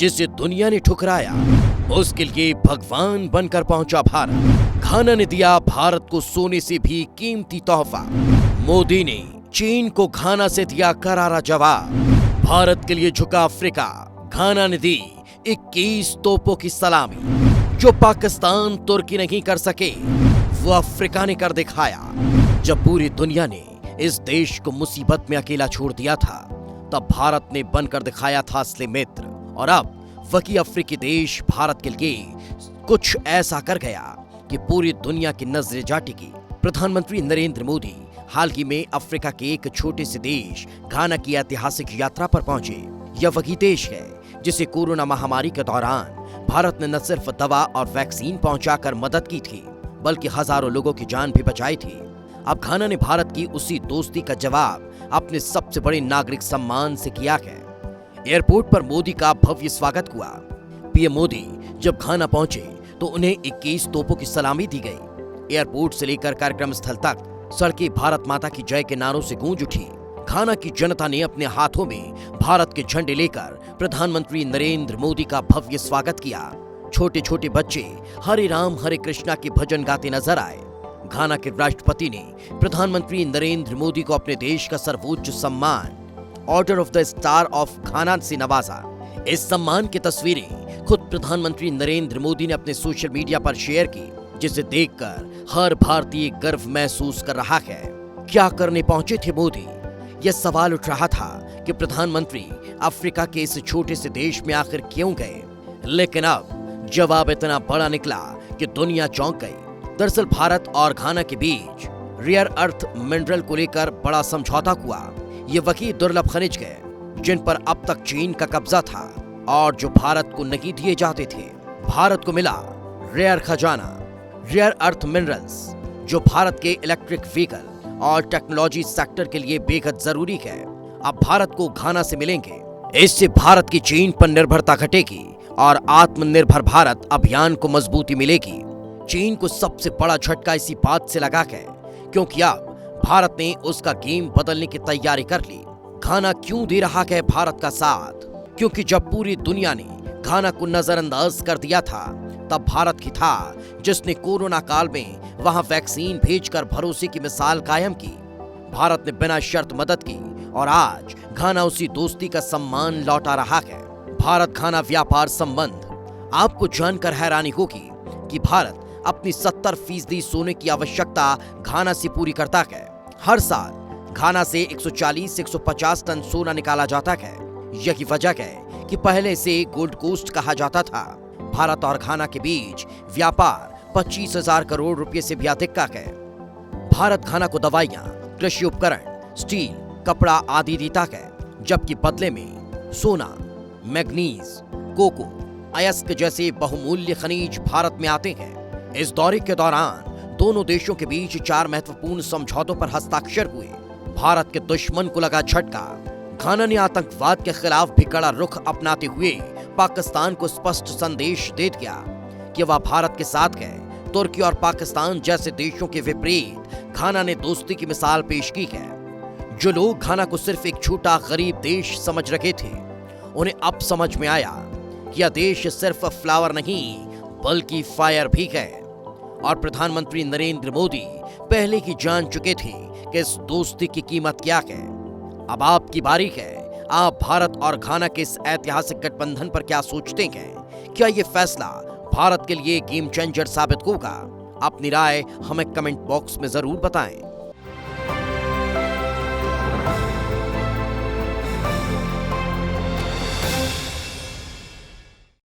जिसे दुनिया ने ठुकराया, उसके लिए भगवान बनकर पहुंचा भारत। घाना ने दिया भारत को सोने से भी कीमती तोहफा। मोदी ने चीन को घाना से दिया करारा जवाब। भारत के लिए झुका अफ्रीका, घाना ने दी 21 तोपों की सलामी। जो पाकिस्तान तुर्की नहीं कर सके, वो अफ्रीका ने कर दिखाया। जब पूरी दुनिया ने इस देश को मुसीबत में अकेला छोड़ दिया था, तब भारत ने बनकर दिखाया था असली मित्र। और अब वही अफ्रीकी देश भारत के लिए कुछ ऐसा कर गया कि पूरी दुनिया की नजरें जा टिकी। प्रधानमंत्री नरेंद्र मोदी हाल ही में अफ्रीका के एक छोटे से देश घाना की ऐतिहासिक यात्रा पर पहुंचे। यह वही देश है जिसे कोरोना महामारी के दौरान भारत ने न सिर्फ दवा और वैक्सीन पहुंचाकर मदद की थी, बल्कि हजारों लोगों की जान भी बचाई थी। अब घाना ने भारत की उसी दोस्ती का जवाब अपने सबसे बड़े नागरिक सम्मान से किया है। एयरपोर्ट पर मोदी का भव्य स्वागत हुआ। पीएम मोदी जब घाना पहुंचे तो उन्हें 21 तोपों की सलामी दी गई। एयरपोर्ट से लेकर कार्यक्रम स्थल तक सड़कें भारत माता की जय के नारों से गूंज उठी। घाना की जनता ने अपने हाथों में भारत के झंडे लेकर प्रधानमंत्री नरेंद्र मोदी का भव्य स्वागत किया। छोटे छोटे बच्चे हरे राम हरे कृष्णा के भजन गाते नजर आए। घाना के राष्ट्रपति ने प्रधानमंत्री नरेंद्र मोदी को अपने देश का सर्वोच्च सम्मान order of the star of घाना से नवाजा। इस सम्मान की तस्वीरें खुद प्रधानमंत्री नरेंद्र मोदी ने अपने सोशल मीडिया पर शेयर की, जिसे देखकर हर भारतीय गर्व महसूस कर रहा है। क्या करने पहुंचे थे मोदी? यह सवाल उठ रहा था कि प्रधानमंत्री अफ्रीका के इस छोटे से देश में आखिर क्यों गए, लेकिन अब जवाब इतना बड़ा निकला कि दुनिया चौंक गई। दरअसल भारत और घाना के बीच रेयर अर्थ मिनरल को लेकर बड़ा समझौता हुआ। ये वही दुर्लभ खनिज है जिन पर अब तक चीन का कब्जा था और जो भारत को नहीं दिए जाते थे। भारत को मिला रेयर खजाना, रेयर अर्थ मिनरल्स, जो भारत के इलेक्ट्रिक व्हीकल और टेक्नोलॉजी सेक्टर के लिए बेहद जरूरी है। अब भारत को घाना से मिलेंगे। इससे भारत की चीन पर निर्भरता घटेगी और आत्मनिर्भर भारत अभियान को मजबूती मिलेगी। चीन को सबसे बड़ा झटका इसी बात से लगा है क्योंकि अब भारत ने उसका गेम बदलने की तैयारी कर ली। घाना क्यों दे रहा है भारत का साथ? क्योंकि जब पूरी दुनिया ने घाना को नजरअंदाज कर दिया था, तब भारत ही था जिसने कोरोना काल में वहां वैक्सीन भेजकर भरोसे की मिसाल कायम की। भारत ने बिना शर्त मदद की और आज घाना उसी दोस्ती का सम्मान लौटा रहा है। भारत घाना व्यापार संबंध। आपको जानकर हैरानी होगी कि भारत अपनी 70% सोने की आवश्यकता घाना से पूरी करता है। हर साल घाना से 140 से 150 टन सोना निकाला जाता है। यही वजह है कि पहले से गोल्ड कोस्ट कहा जाता था। भारत और घाना के बीच व्यापार 25,000 करोड़ रुपए से भी अधिक का है। भारत घाना को दवाइयां, कृषि उपकरण, स्टील, कपड़ा आदि देता है, जबकि बदले में सोना, मैग्नीज, कोको, अयस्क जैसे बहुमूल्य खनिज भारत में आते हैं। इस दौरे के दौरान दोनों देशों के बीच 4 महत्वपूर्ण समझौतों पर हस्ताक्षर हुए। भारत के दुश्मन को लगा झटका। घाना ने आतंकवाद के खिलाफ भी कड़ा रुख अपनाते हुए पाकिस्तान को स्पष्ट संदेश दे दिया कि वह भारत के साथ है। तुर्की और पाकिस्तान जैसे देशों के विपरीत घाना ने दोस्ती की मिसाल पेश की है। जो लोग घाना को सिर्फ एक छोटा गरीब देश समझ रहे थे, उन्हें अब समझ में आया कि यह देश सिर्फ फ्लावर नहीं बल्कि फायर भी है। और प्रधानमंत्री नरेंद्र मोदी पहले ही जान चुके थे कि इस दोस्ती की कीमत क्या है। अब आपकी बारी है। आप भारत और घाना के इस ऐतिहासिक गठबंधन पर क्या सोचते हैं? क्या ये फैसला भारत के लिए गेम चेंजर साबित होगा? अपनी राय हमें कमेंट बॉक्स में जरूर बताएं।